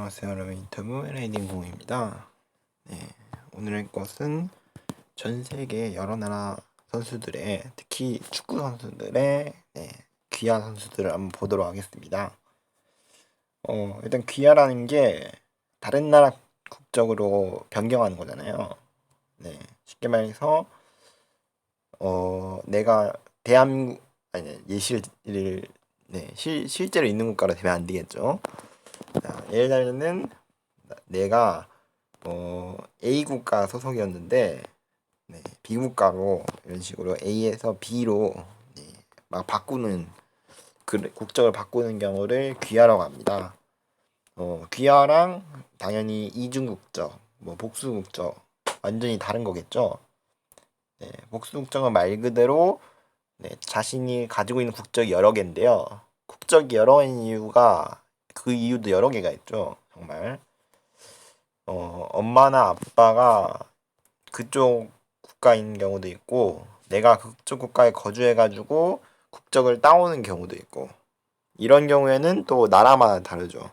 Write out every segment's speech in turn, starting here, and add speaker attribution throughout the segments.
Speaker 1: 안녕하세요 여러분, 유튜브 레이딩공입니다. 오늘의 것은 전 세계 여러 나라 선수들의, 특히 축구 선수들의 귀하 선수들을 한번 보도록 하겠습니다. 일단 귀하라는 게 다른 나라 국적으로 변경하는 거잖아요. 쉽게 말해서 내가 대한민국 아니 실제로 있는 국가로 되면 안 되겠죠. 자, 예를 들면은 내가 A 국가 소속이었는데 B 국가로 이런 식으로 A에서 B로 막 바꾸는 국적을 바꾸는 경우를 귀하라고 합니다. 귀하랑 당연히 이중 국적, 복수 국적 완전히 다른 거겠죠. 복수 국적은 말 그대로 자신이 가지고 있는 국적이 여러 개인데요. 국적이 여러 개인 이유가 그 이유도 여러 개가 있죠. 정말 엄마나 아빠가 그쪽 국가인 경우도 있고, 내가 그쪽 국가에 거주해가지고 국적을 따오는 경우도 있고, 이런 경우에는 또 나라마다 다르죠.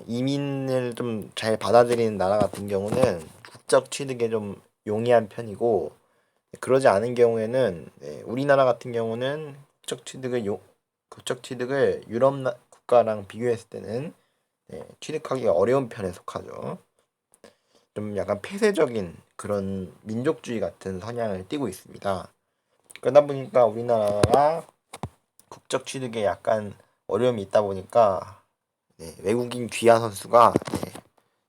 Speaker 1: 이민을 좀 잘 받아들이는 나라 같은 경우는 국적 취득에 좀 용이한 편이고, 그러지 않은 경우에는 우리나라 같은 경우는 국적 취득을 유럽 국가랑 비교했을 때는 취득하기 어려운 편에 속하죠. 좀 약간 폐쇄적인 그런 민족주의 같은 성향을 띠고 있습니다. 그러다 보니까 우리나라가 국적 취득에 약간 어려움이 있다 보니까 외국인 귀하 선수가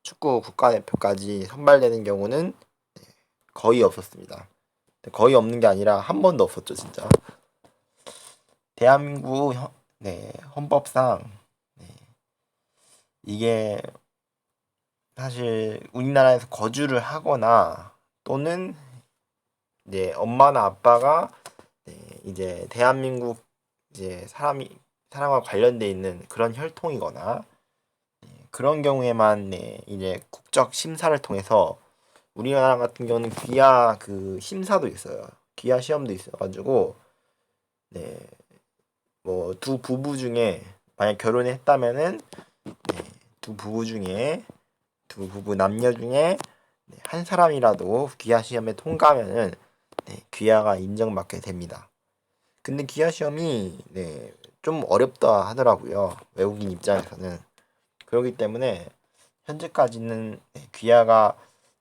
Speaker 1: 축구 국가대표까지 선발되는 경우는 거의 없었습니다. 거의 없는 게 아니라 한 번도 없었죠, 진짜. 대한민국 헌법상 이게 사실 우리나라에서 거주를 하거나 또는 엄마나 아빠가 이제 대한민국 사람과 관련돼 있는 그런 혈통이거나 그런 경우에만 이제 국적 심사를 통해서, 우리나라 같은 경우는 귀하 그 심사도 있어요. 귀하 시험도 있어가지고 뭐 두 부부 중에 만약 결혼을 했다면은 두 부부 남녀 중에 한 사람이라도 귀하 시험에 통과하면은 귀하가 인정받게 됩니다. 근데 귀하 시험이 좀 어렵다 하더라고요, 외국인 입장에서는. 그렇기 때문에 현재까지는 귀하가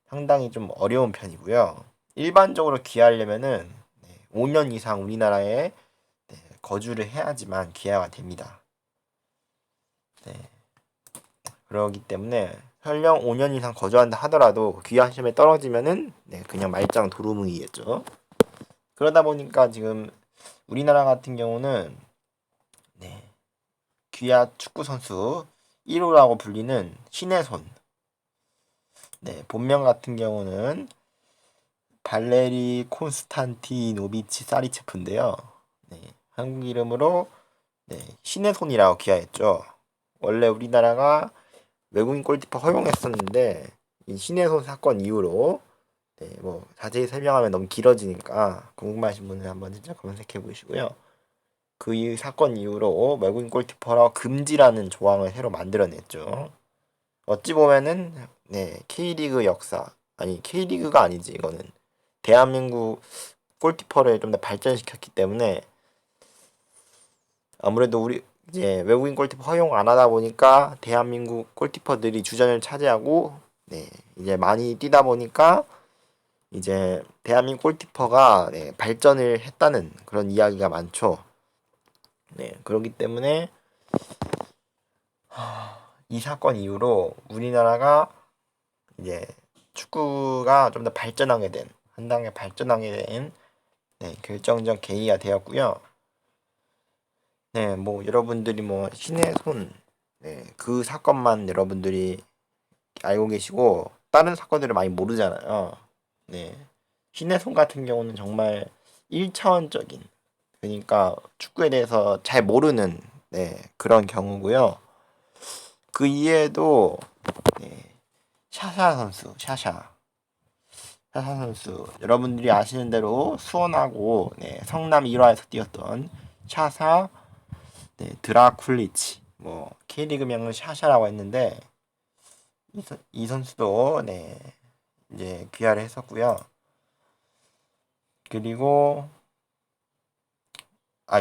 Speaker 1: 상당히 좀 어려운 편이고요. 일반적으로 귀하하려면은 5년 이상 우리나라에 거주를 해야지만 귀하가 됩니다. 그러기 때문에 설령 5년 이상 거주한다 하더라도 귀하 시험에 떨어지면은 그냥 말짱 도루묵이겠죠. 그러다 보니까 지금 우리나라 같은 경우는 귀하 축구 선수 1호라고 불리는 신의 손, 본명 같은 경우는 발레리 콘스탄티노비치 사리체프인데요. 한국 이름으로 신의 손이라고 귀하했죠. 원래 우리나라가 외국인 골키퍼 허용했었는데 이 신의 손 사건 이후로 뭐 자세히 설명하면 너무 길어지니까 궁금하신 분은 한번 진짜 검색해 보시고요. 그 사건 이후로 외국인 골키퍼라 금지라는 조항을 새로 만들어냈죠. 어찌 보면은 K리그 역사, 아니 K리그가 아니지, 이거는 대한민국 골키퍼를 좀 더 발전시켰기 때문에, 아무래도 우리 이제 외국인 골키퍼 허용 안 하다 보니까 대한민국 골키퍼들이 주전을 차지하고 이제 많이 뛰다 보니까 이제 대한민국 골키퍼가 발전을 했다는 그런 이야기가 많죠. 그렇기 때문에 이 사건 이후로 우리나라가 이제 축구가 좀 더 발전하게 된, 한 단계 발전하게 된 결정적 계기가 되었고요. 뭐 여러분들이 뭐 신의 손 그 사건만 여러분들이 알고 계시고 다른 사건들을 많이 모르잖아요. 신의 손 같은 경우는 정말 1차원적인, 그러니까 축구에 대해서 잘 모르는 그런 경우고요. 그 이외에도 샤샤 선수, 여러분들이 아시는 대로 수원하고 성남 1화에서 뛰었던 샤사 드라쿨리치, 뭐 K리그명은 샤샤라고 했는데 이 선수도 네 이제 귀화를 했었고요. 그리고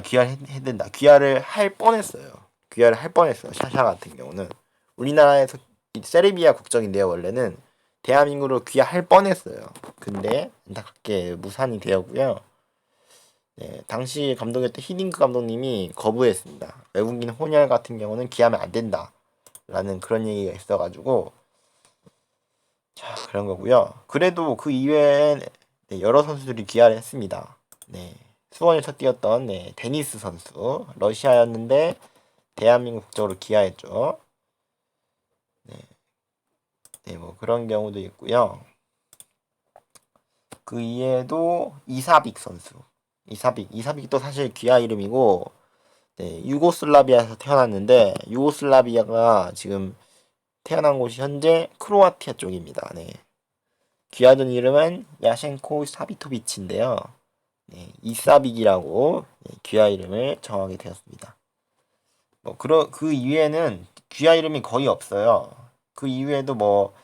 Speaker 1: 귀화를 해야 된다. 귀화를 할 뻔했어요. 귀화를 할 뻔했어요. 샤샤 같은 경우는 우리나라에서 세르비아 국적인데요. 원래는 대한민국으로 귀화할 뻔했어요. 근데 안타깝게 무산이 되었고요. 네, 당시 감독이었던 히딩크 감독님이 거부했습니다. 외국인 혼혈 같은 경우는 귀하면 안 된다. 라는 그런 얘기가 있어가지고 그런 거고요. 그래도 그 이외에 네, 여러 선수들이 귀화를 했습니다. 네, 수원에서 뛰었던 데니스 선수 러시아였는데 대한민국 국적으로 귀화했죠. 네, 뭐 그런 경우도 있고요. 그 이외에도 이사빅 선수, 이사빅도 사실 귀화 이름이고 네, 유고슬라비아에서 태어났는데 유고슬라비아가 지금 태어난 곳이 현재 크로아티아 쪽입니다. 네. 귀하던 이름은 야셴코 사비토비치인데요. 네, 이사빅이라고 귀하 이름을 정하게 되었습니다. 그 이외에는 귀하 이름이 거의 없어요. 그 이외에도 뭐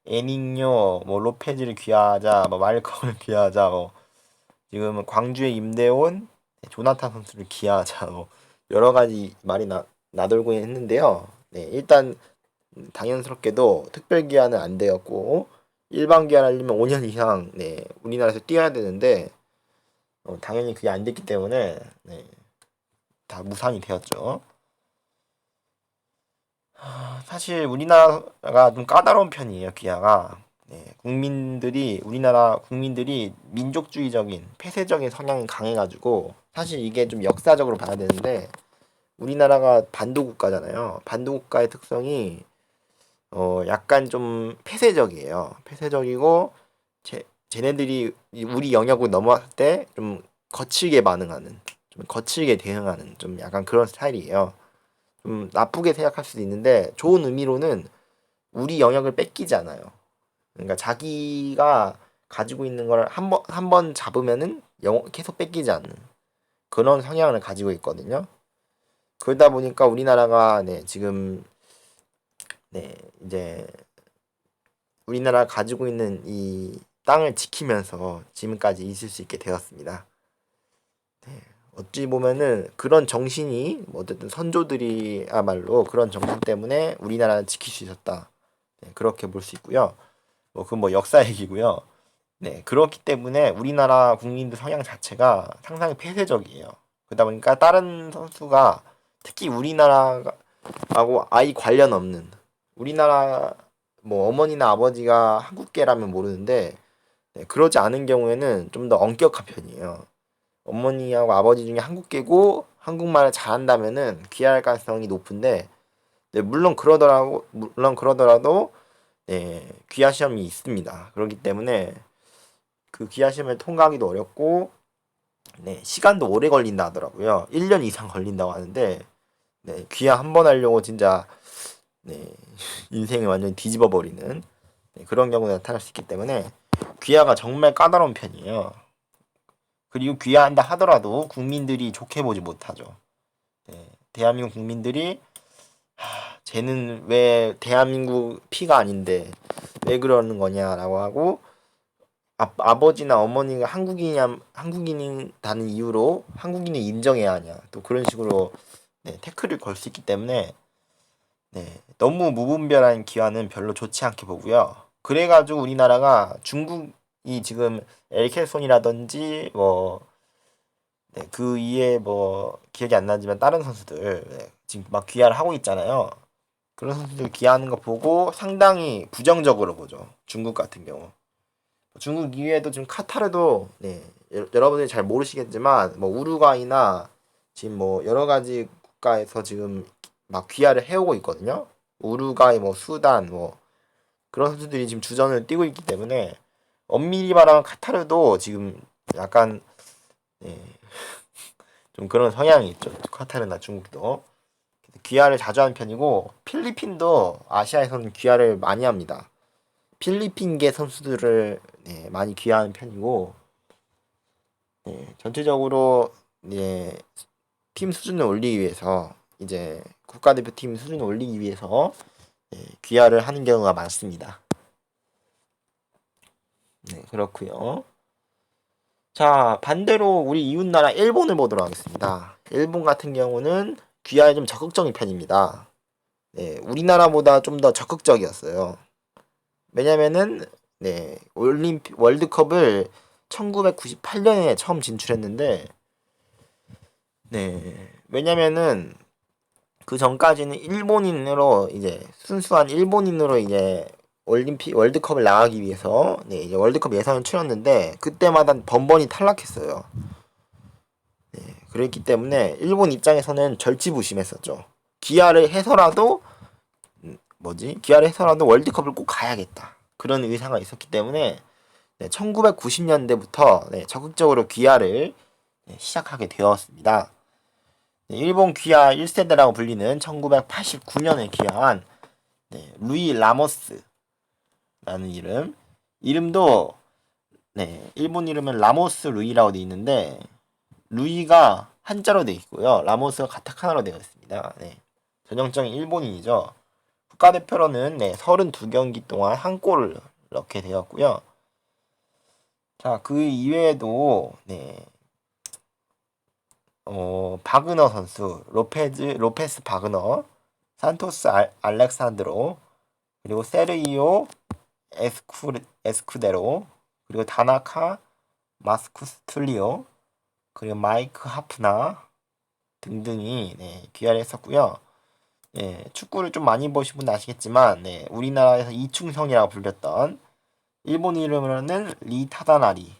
Speaker 1: 에닝요, 뭐 로페즈를 귀하자, 뭐 말컴을 귀하자, 뭐 지금 광주에 임대온 조나탄 선수를 귀하자, 뭐 여러 가지 말이 나돌고 했는데요. 네, 일단 당연스럽게도 특별 기한은 안 되었고 일반 기한 하려면 5년 이상 우리나라에서 뛰어야 되는데 당연히 그게 안 됐기 때문에 다 무산이 되었죠. 사실 우리나라가 좀 까다로운 편이에요. 기아가 우리나라 국민들이 민족주의적인 폐쇄적인 성향이 강해가지고 사실 이게 좀 역사적으로 봐야 되는데 우리나라가 반도국가잖아요. 반도국가의 특성이 약간 좀 폐쇄적이에요. 폐쇄적이고 쟤네들이 우리 영역을 넘어왔을 때 좀 거칠게 반응하는, 좀 거칠게 대응하는 좀 약간 그런 스타일이에요. 좀 나쁘게 생각할 수도 있는데 좋은 의미로는 우리 영역을 뺏기지 않아요. 그러니까 자기가 가지고 있는 걸 한 번 잡으면은 계속 뺏기지 않는 그런 성향을 가지고 있거든요. 그러다 보니까 우리나라가 지금 이제 우리나라가 가지고 있는 이 땅을 지키면서 지금까지 있을 수 있게 되었습니다. 어찌 보면은 그런 정신이 어쨌든 선조들이야말로 그런 정신 때문에 우리나라를 지킬 수 있었다. 그렇게 볼 수 있고요. 그건 뭐 역사 얘기고요. 그렇기 때문에 우리나라 국민들 성향 자체가 상당히 폐쇄적이에요. 그러다 보니까 다른 선수가 특히 우리나라하고 아예 관련 없는 우리나라 뭐 어머니나 아버지가 한국계라면 모르는데 그러지 않은 경우에는 좀 더 엄격한 편이에요. 어머니하고 아버지 중에 한국계고 한국말을 잘한다면은 귀화할 가능성이 높은데 물론 그러더라도 귀화 시험이 있습니다. 그렇기 때문에 그 귀화 시험을 통과하기도 어렵고 시간도 오래 걸린다 하더라고요. 1년 이상 걸린다고 하는데 귀화 한 번 하려고 진짜 인생을 완전히 뒤집어 버리는 그런 경우가 나타날 수 있기 때문에 귀화가 정말 까다로운 편이에요. 그리고 귀화한다 하더라도 국민들이 좋게 보지 못하죠. 대한민국 국민들이 쟤는 왜 대한민국 피가 아닌데 왜 그러는 거냐라고 하고 아버지나 어머니가 한국인이다는 이유로 한국인을 인정해야 하냐 또 그런 식으로 태클을 걸 수 있기 때문에 너무 무분별한 기한은 별로 좋지 않게 보고요. 그래가지고 우리나라가 중국이 지금 엘켈손이라든지 그 이에 기억이 안 나지만 다른 선수들 지금 막 귀화를 하고 있잖아요. 그런 선수들 귀화하는 거 보고 상당히 부정적으로 보죠. 중국 같은 경우. 중국 이외에도 지금 카타르도 여러분들이 잘 모르시겠지만 우루과이나 지금 여러 가지 국가에서 지금 막 귀화를 해오고 있거든요. 우루과이 수단 그런 선수들이 지금 주전을 뛰고 있기 때문에 엄밀히 말하면 카타르도 지금 약간 좀 그런 성향이 있죠. 카타르나 중국도 귀화를 자주 하는 편이고 필리핀도 아시아에서는 귀화를 많이 합니다. 필리핀계 선수들을 많이 귀화하는 편이고 전체적으로 팀 수준을 올리기 위해서 이제 국가대표팀 수준을 올리기 위해서 귀화를 하는 경우가 많습니다. 네, 그렇고요. 자, 반대로 우리 이웃나라 일본을 보도록 하겠습니다. 일본 같은 경우는 귀화에 좀 적극적인 편입니다. 네, 우리나라보다 좀 더 적극적이었어요. 왜냐면은 월드컵을 1998년에 처음 진출했는데 왜냐면은 그 전까지는 일본인으로 이제 순수한 일본인으로 이제 월드컵을 나가기 위해서 이제 월드컵 예선을 치렀는데 그때마다 번번이 탈락했어요. 그랬기 때문에 일본 입장에서는 절치부심했었죠. 기아를 해서라도 기아를 해서라도 월드컵을 꼭 가야겠다. 그런 의사가 있었기 때문에 1990년대부터 적극적으로 귀화를 시작하게 되었습니다. 일본 귀화 1세대라고 불리는 1989년에 귀화한 루이 라모스라는 이름도 일본 이름은 라모스 루이라고 되어 있는데 루이가 한자로 되어 있고요. 라모스가 가타카나로 되어 있습니다. 전형적인 일본인이죠. 국가대표로는 32경기 동안 한 골을 넣게 되었고요. 자, 그 이외에도 바그너 선수, 로페스 바그너, 산토스 알렉산드로, 그리고 세르이오 에스쿠데로, 그리고 다나카 마스쿠스 툴리오, 그리고 마이크 하프나 등등이 귀화를 했었고요. 축구를 좀 많이 보신 분은 아시겠지만 우리나라에서 이충성이라고 불렸던 일본 이름으로는 리 타다나리.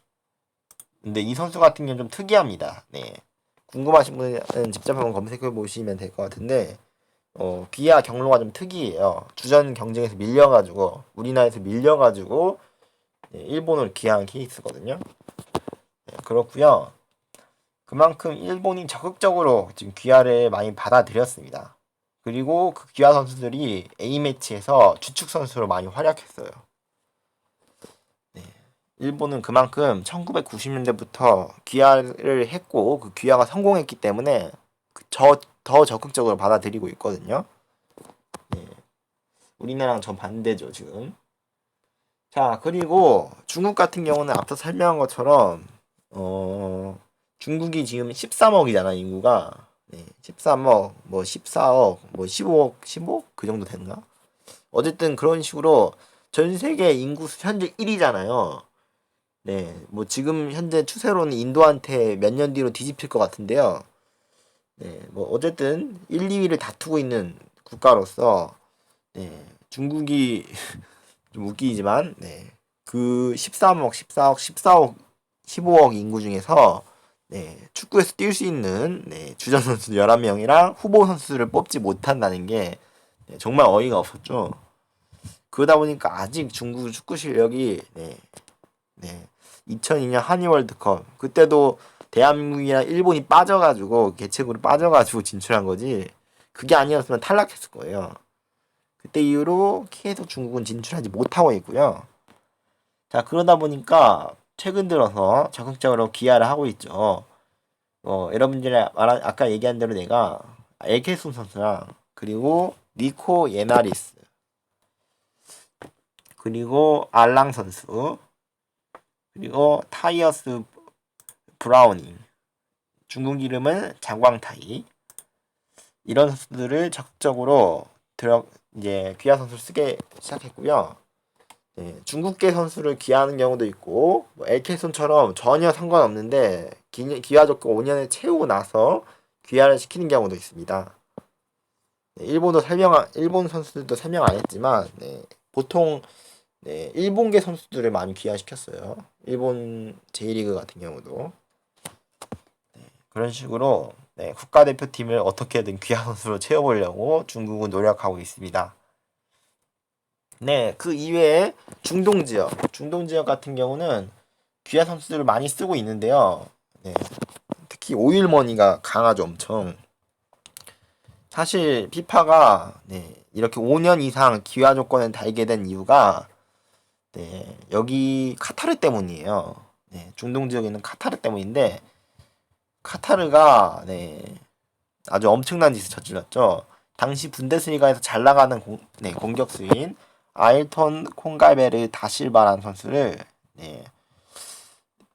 Speaker 1: 근데 이 선수 같은 경우는 좀 특이합니다. 궁금하신 분은 직접 한번 검색해 보시면 될 것 같은데 귀화 경로가 좀 특이해요. 주전 경쟁에서 밀려가지고 우리나라에서 밀려가지고 일본으로 귀화한 케이스거든요. 그렇고요. 그만큼 일본이 적극적으로 지금 귀화를 많이 받아들였습니다. 그리고 그 귀화 선수들이 A매치에서 주축 선수로 많이 활약했어요. 일본은 그만큼 1990년대부터 귀화를 했고 그 귀화가 성공했기 때문에 더 적극적으로 받아들이고 있거든요. 우리나라랑 전 반대죠 지금. 자, 그리고 중국 같은 경우는 앞서 설명한 것처럼 중국이 지금 13억이잖아 인구가. 13억, 뭐 14억, 뭐 15억 그 정도 됐나? 어쨌든 그런 식으로 전 세계 인구 수 현재 1위잖아요. 뭐 지금 현재 추세로는 인도한테 몇 년 뒤로 뒤집힐 것 같은데요. 뭐 어쨌든 1, 2위를 다투고 있는 국가로서 중국이 좀 웃기지만 그 13억, 14억, 14억, 15억 인구 중에서 축구에서 뛸 수 있는 주전 선수 11명이랑 후보 선수를 뽑지 못한다는 게 정말 어이가 없었죠. 그러다 보니까 아직 중국 축구 실력이 2002년 한일 월드컵 그때도 대한민국이랑 일본이 빠져가지고 개최국으로 빠져가지고 진출한 거지 그게 아니었으면 탈락했을 거예요. 그때 이후로 계속 중국은 진출하지 못하고 있고요. 자, 그러다 보니까 최근 들어서 적극적으로 기아를 하고 있죠. 여러분들이 아까 얘기한 대로 내가 엘케순 선수랑 그리고 니코 예나리스 그리고 알랑 선수 그리고 타이어스 브라우닝 중국 이름은 장광타이 이런 선수들을 적극적으로 이제 귀화 선수를 쓰게 시작했고요. 중국계 선수를 귀화하는 경우도 있고 뭐 엘케손처럼 전혀 상관없는데 귀화 조건 5년을 채우고 나서 귀화를 시키는 경우도 있습니다. 일본 선수들도 설명 안 했지만 보통 일본계 선수들을 많이 귀화시켰어요. 일본 J리그 같은 경우도 그런 식으로 국가대표팀을 어떻게든 귀화 선수로 채워보려고 중국은 노력하고 있습니다. 그 이외에 중동 지역 같은 경우는 귀화 선수들을 많이 쓰고 있는데요. 특히 오일머니가 강하죠, 엄청. 사실 피파가 이렇게 5년 이상 귀화 조건을 달게 된 이유가 여기 카타르 때문이에요. 중동 지역에 있는 카타르 때문인데 카타르가 아주 엄청난 짓을 저질렀죠. 당시 분데스리가에서 잘 나가는 공격수인 아일톤 콩갈베르 다실바라는 선수를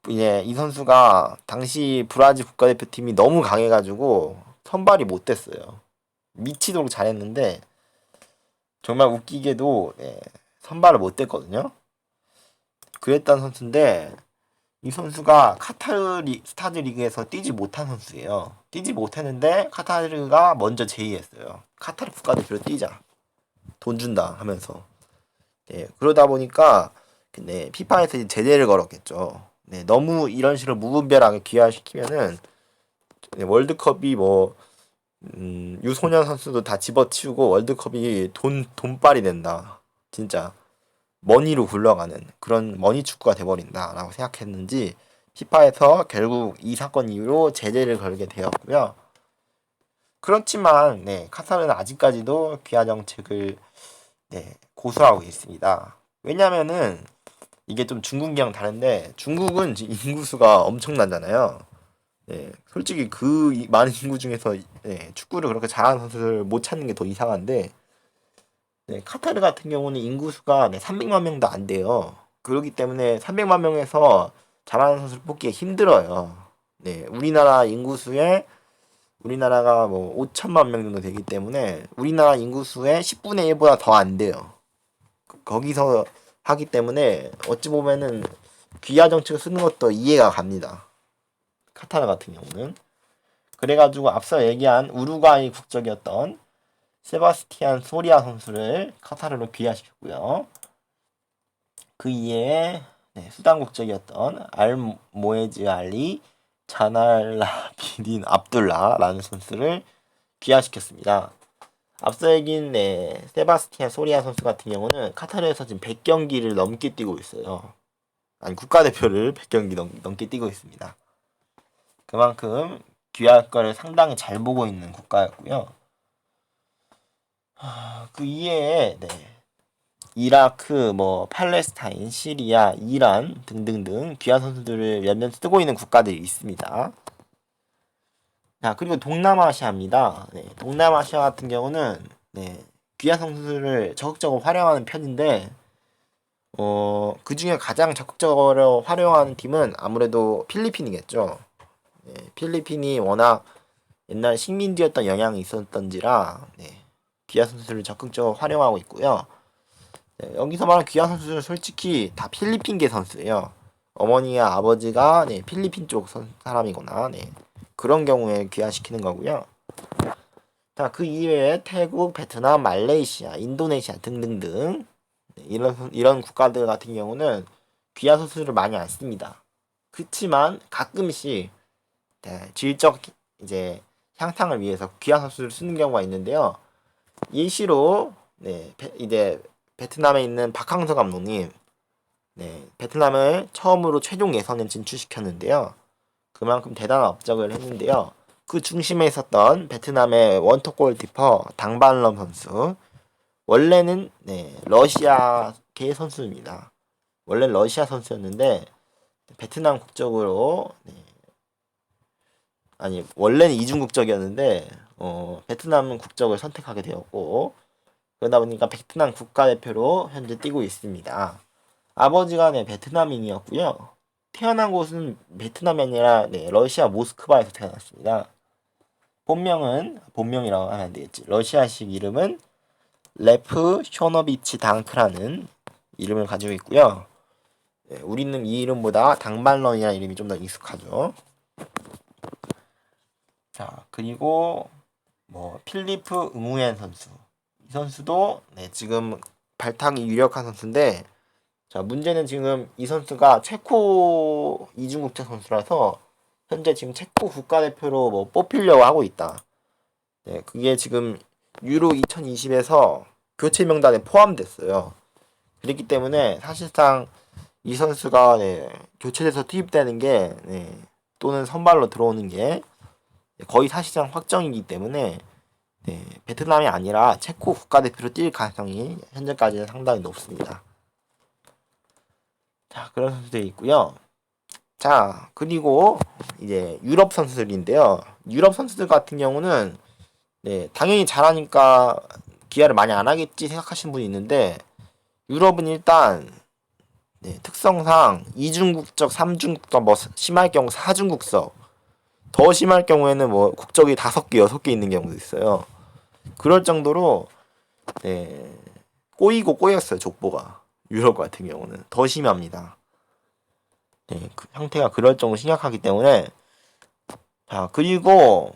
Speaker 1: 이 선수가 당시 브라질 국가대표팀이 너무 강해가지고 선발이 못 됐어요. 미치도록 잘했는데 정말 웃기게도 선발을 못 됐거든요. 그랬던 선수인데 이 선수가 카타르 스타즈 리그에서 뛰지 못한 선수예요. 뛰지 못했는데 카타르가 먼저 제의했어요. 카타르 국가대표로 뛰자. 돈 준다 하면서. 그러다 보니까 피파에서 제재를 걸었겠죠. 너무 이런 식으로 무분별하게 귀화시키면은 월드컵이 유소년 선수도 다 집어치우고 월드컵이 돈빨이 된다. 진짜 머니로 굴러가는 그런 머니 축구가 돼버린다라고 생각했는지 피파에서 결국 이 사건 이후로 제재를 걸게 되었고요. 그렇지만 카타르는 아직까지도 귀화 정책을 고수하고 있습니다. 왜냐면은 이게 좀 중국이랑 다른데 중국은 인구수가 엄청나잖아요. 솔직히 그 많은 인구 중에서 축구를 그렇게 잘하는 선수를 못 찾는 게 더 이상한데 카타르 같은 경우는 인구수가 300만 명도 안 돼요. 그렇기 때문에 300만 명에서 잘하는 선수를 뽑기가 힘들어요. 우리나라가 5천만 명 정도 되기 때문에 우리나라 인구수의 10분의 1보다 더 안 돼요. 거기서 하기 때문에 어찌 보면은 귀화 정책을 쓰는 것도 이해가 갑니다. 카타르 같은 경우는. 그래가지고 앞서 얘기한 우루과이 국적이었던 세바스티안 소리아 선수를 카타르로 귀화시켰고요. 그 이외에 수단 국적이었던 알모에즈 알리 자날라비딘 압둘라라는 선수를 귀화시켰습니다. 앞서 얘기한 세바스티안 소리아 선수 같은 경우는 카타르에서 지금 100경기를 넘게 뛰고 있어요. 아니 국가대표를 100경기 넘게 뛰고 있습니다. 그만큼 귀화거를 상당히 잘 보고 있는 국가였고요. 그 이외에 이라크, 팔레스타인, 시리아, 이란 등등등 귀화 선수들을 몇몇 쓰고 있는 국가들이 있습니다. 자, 그리고 동남아시아입니다. 동남아시아 같은 경우는 귀화 선수들을 적극적으로 활용하는 편인데 그 중에 가장 적극적으로 활용하는 팀은 아무래도 필리핀이겠죠. 필리핀이 워낙 옛날 식민지였던 영향이 있었던지라 귀화 선수를 적극적으로 활용하고 있고요. 여기서 말하는 귀화 선수는 솔직히 다 필리핀계 선수예요. 어머니와 아버지가 필리핀 쪽 사람이거나 그런 경우에 귀화시키는 거고요. 자, 그 이외에 태국, 베트남, 말레이시아, 인도네시아 등등등 이런 국가들 같은 경우는 귀화 선수를 많이 안 씁니다. 그렇지만 가끔씩 질적 향상을 위해서 귀화 선수를 쓰는 경우가 있는데요. 예시로 이제 베트남에 있는 박항서 감독님 베트남을 처음으로 최종 예선에 진출시켰는데요. 그만큼 대단한 업적을 했는데요. 그 중심에 있었던 베트남의 원톱 골키퍼 당반럼 선수 원래는 러시아계 선수입니다. 원래 러시아 선수였는데 베트남 국적으로 원래는 이중 국적이었는데 베트남 국적을 선택하게 되었고 그러다 보니까 베트남 국가대표로 현재 뛰고 있습니다. 아버지가 베트남인이었고요. 태어난 곳은 베트남이 아니라 러시아 모스크바에서 태어났습니다. 본명이라고 하면 안 되겠지. 러시아식 이름은 레프 쇼너비치 당크라는 이름을 가지고 있고요. 우리는 이 이름보다 당발런이라는 이름이 좀 더 익숙하죠. 자, 그리고 필리프 응우엔 선수. 이 선수도 지금 발탁이 유력한 선수인데 자, 문제는 지금 이 선수가 체코 이중국적 선수라서 현재 지금 체코 국가대표로 뽑히려고 하고 있다. 그게 지금 유로 2020에서 교체 명단에 포함됐어요. 그렇기 때문에 사실상 이 선수가 교체돼서 투입되는 게 또는 선발로 들어오는 게 거의 사실상 확정이기 때문에 베트남이 아니라 체코 국가대표로 뛸 가능성이 현재까지는 상당히 높습니다. 자, 그런 선수들이 있고요. 자, 그리고 이제 유럽 선수들인데요. 유럽 선수들 같은 경우는 네, 당연히 잘하니까 기아를 많이 안 하겠지 생각하시는 분이 있는데 유럽은 일단 네, 특성상 2중 국적, 3중 국적, 뭐 심할 경우 4중 국적, 더 심할 경우에는 뭐 국적이 5개, 6개 있는 경우도 있어요. 그럴 정도로 네, 꼬이고 꼬였어요, 족보가. 유럽 같은 경우는 더 심합니다. 네, 그 형태가 그럴 정도로 심각하기 때문에 자, 그리고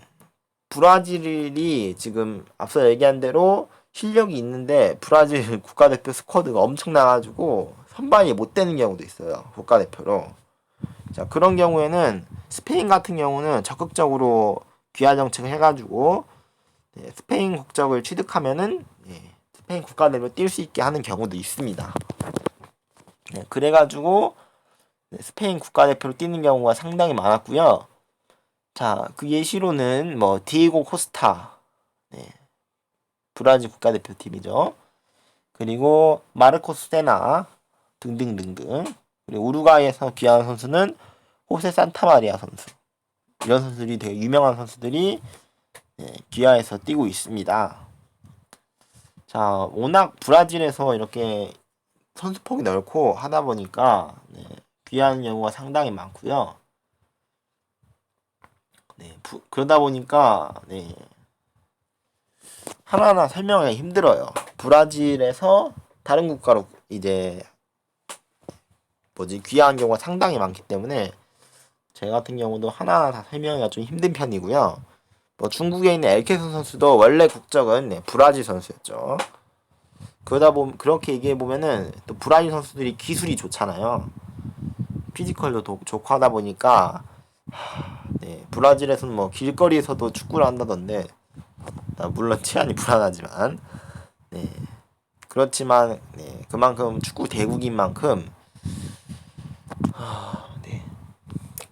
Speaker 1: 브라질이 지금 앞서 얘기한 대로 실력이 있는데 브라질 국가대표 스쿼드가 엄청나가지고 선발이 못 되는 경우도 있어요. 국가대표로. 자, 그런 경우에는 스페인 같은 경우는 적극적으로 귀화 정책을 해가지고 네, 스페인 국적을 취득하면은 네, 스페인 국가대표 뛸 수 있게 하는 경우도 있습니다. 네, 그래가지고 네, 스페인 국가대표로 뛰는 경우가 상당히 많았고요. 자, 그 예시로는 뭐 디에고 코스타, 네, 브라질 국가대표팀이죠. 그리고 마르코스 세나 등등등등. 그리고 우루과이에서 귀화한 선수는 호세 산타마리아 선수. 이런 선수들이 되게 유명한 선수들이 네, 귀화해서 뛰고 있습니다. 자, 워낙 브라질에서 이렇게 선수폭이 넓고 하다 보니까 네, 귀화하는 경우가 상당히 많고요. 네, 그러다 보니까 네, 하나하나 설명하기 힘들어요. 브라질에서 다른 국가로 이제 귀화한 경우가 상당히 많기 때문에 제 같은 경우도 하나하나 다 설명하기가 좀 힘든 편이고요. 뭐 중국에 있는 엘케슨 선수도 원래 국적은 네, 브라질 선수였죠. 그렇게 얘기해 보면은 또 브라질 선수들이 기술이 좋잖아요. 피지컬도 좋고 하다 보니까 네, 브라질에서는 뭐 길거리에서도 축구를 한다던데 물론 치안이 불안하지만 네, 그렇지만 네, 그만큼 축구 대국인 만큼 네,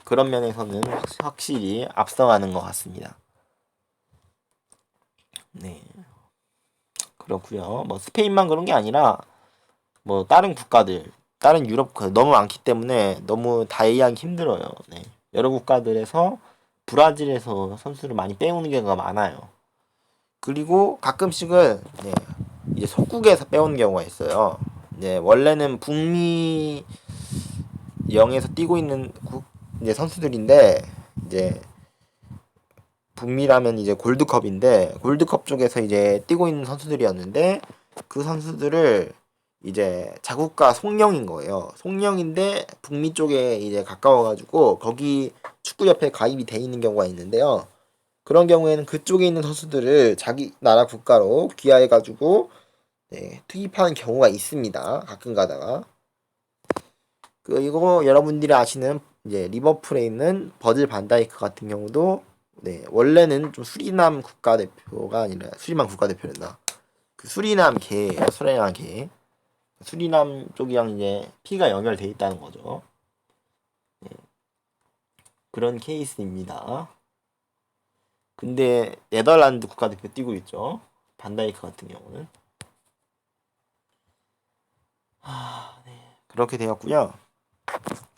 Speaker 1: 그런 면에서는 확실히 앞서가는 것 같습니다. 네, 그렇고요. 뭐 스페인만 그런 게 아니라 뭐 다른 국가들, 다른 유럽 너무 많기 때문에 너무 다 이해하기 힘들어요. 네, 여러 국가들에서 브라질에서 선수를 많이 빼오는 경우가 많아요. 그리고 가끔씩은 네, 이제 속국에서 빼오는 경우가 있어요. 네, 원래는 북미 영에서 뛰고 있는 이제 선수들인데 이제 북미라면 이제 골드컵인데 골드컵 쪽에서 이제 뛰고 있는 선수들이었는데 그 선수들을 이제 자국가 송영인 거예요. 송영인데 북미 쪽에 이제 가까워가지고 거기 축구협회에 가입이 돼 있는 경우가 있는데요. 그런 경우에는 그쪽에 있는 선수들을 자기 나라 국가로 귀화해가지고 네, 투입하는 경우가 있습니다. 가끔 가다가. 그리고 여러분들이 아시는 이제 리버풀에 있는 버질 반다이크 같은 경우도 네, 원래는 좀 수리남 국가대표가 아니라 수리남 국가대표란다. 그 수리남 개예요. 수리남 개. 수리남 쪽이랑 이제 피가 연결돼 있다는 거죠. 네, 그런 케이스입니다. 근데 네덜란드 국가대표 뛰고 있죠. 반다이크 같은 경우는. 네. 그렇게 되었고요.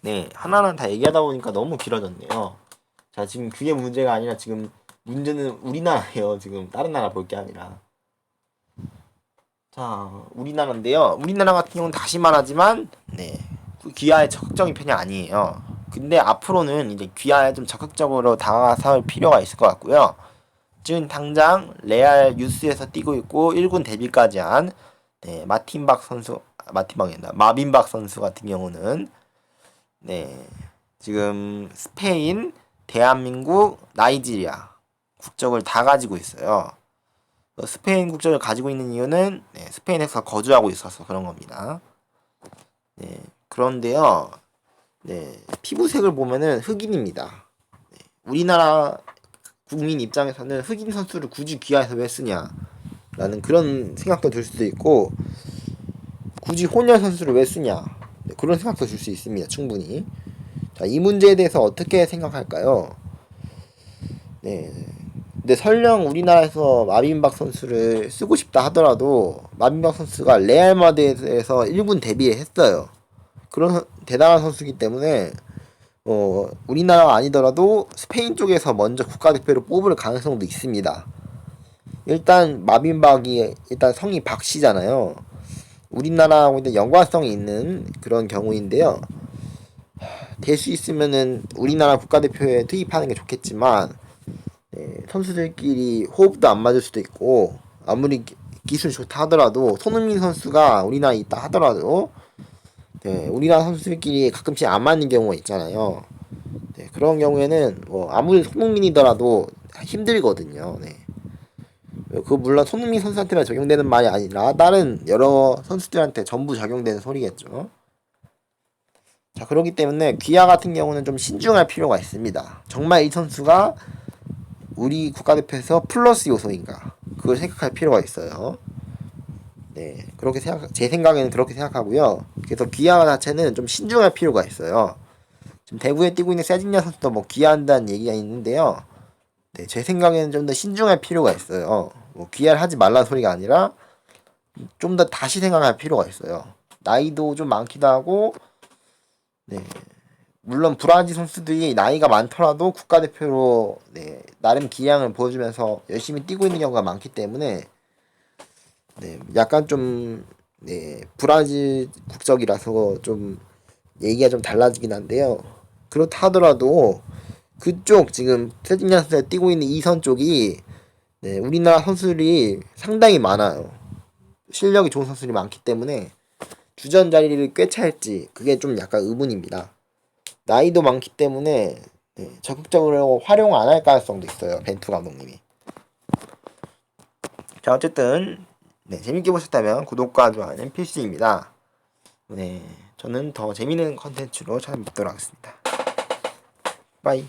Speaker 1: 네, 하나는 다 얘기하다 보니까 너무 길어졌네요. 자, 지금 그게 문제가 아니라 지금 문제는 우리나라예요. 지금 다른 나라 볼 게 아니라. 자, 우리나라인데요. 우리나라 같은 경우는 다시 말하지만 네, 귀하에 적극적인 편이 아니에요. 근데 앞으로는 이제 귀하에 좀 적극적으로 다가설 필요가 있을 것 같고요. 지금 당장 레알 유스에서 뛰고 있고 1군 데뷔까지 한 네, 마빈박 선수 같은 경우는 네, 지금 스페인, 대한민국, 나이지리아 국적을 다 가지고 있어요. 스페인 국적을 가지고 있는 이유는 네, 스페인에서 거주하고 있어서 그런 겁니다. 네, 그런데요, 네, 피부색을 보면은 흑인입니다. 네, 우리나라 국민 입장에서는 흑인 선수를 굳이 귀화해서 왜 쓰냐 라는 그런 생각도 들 수도 있고 굳이 혼혈 선수를 왜 쓰냐 네, 그런 생각도 들 수 있습니다. 충분히. 자, 이 문제에 대해서 어떻게 생각할까요? 네. 근데 설령 우리나라에서 마빈박 선수를 쓰고 싶다 하더라도 마빈박 선수가 레알 마드리드에서 1군 데뷔했어요. 그런 대단한 선수이기 때문에 우리나라가 아니더라도 스페인 쪽에서 먼저 국가대표를 뽑을 가능성도 있습니다. 일단 마빈박이 일단 성이 박씨잖아요. 우리나라하고 일단 연관성이 있는 그런 경우인데요. 될 수 있으면은 우리나라 국가대표에 투입하는 게 좋겠지만 선수들끼리 호흡도 안 맞을 수도 있고 아무리 기술이 좋다 하더라도 손흥민 선수가 우리나라에 있다 하더라도 우리나라 선수들끼리 가끔씩 안 맞는 경우가 있잖아요. 그런 경우에는 뭐 아무리 손흥민이더라도 힘들거든요. 그 물론 손흥민 선수한테만 적용되는 말이 아니라 다른 여러 선수들한테 전부 적용되는 소리겠죠. 자, 그렇기 때문에 귀하 같은 경우는 좀 신중할 필요가 있습니다. 정말 이 선수가 우리 국가대표에서 플러스 요소인가 그걸 생각할 필요가 있어요. 그렇게 제 생각에는 그렇게 생각하고요. 그래서 귀하 자체는 좀 신중할 필요가 있어요. 지금 대구에 뛰고 있는 세징야 선수도 뭐 귀하한다는 얘기가 있는데요. 제 생각에는 좀 더 신중할 필요가 있어요. 뭐 귀하를 하지 말라는 소리가 아니라 좀 더 다시 생각할 필요가 있어요. 나이도 좀 많기도 하고, 물론 브라질 선수들이 나이가 많더라도 국가대표로 나름 기량을 보여주면서 열심히 뛰고 있는 경우가 많기 때문에 약간 좀 브라질 국적이라서 좀 얘기가 좀 달라지긴 한데요. 그렇다 하더라도 그쪽 지금 세징야 선수가 뛰고 있는 이선 쪽이 우리나라 선수들이 상당히 많아요. 실력이 좋은 선수들이 많기 때문에 주전 자리를 꿰찰지 그게 좀 약간 의문입니다. 나이도 많기 때문에 적극적으로 활용 안 할 가능성도 있어요. 벤투 감독님이. 자, 어쨌든 재밌게 보셨다면 구독과 좋아요는 필수입니다. 저는 더 재밌는 컨텐츠로 찾아뵙도록 하겠습니다. 빠이.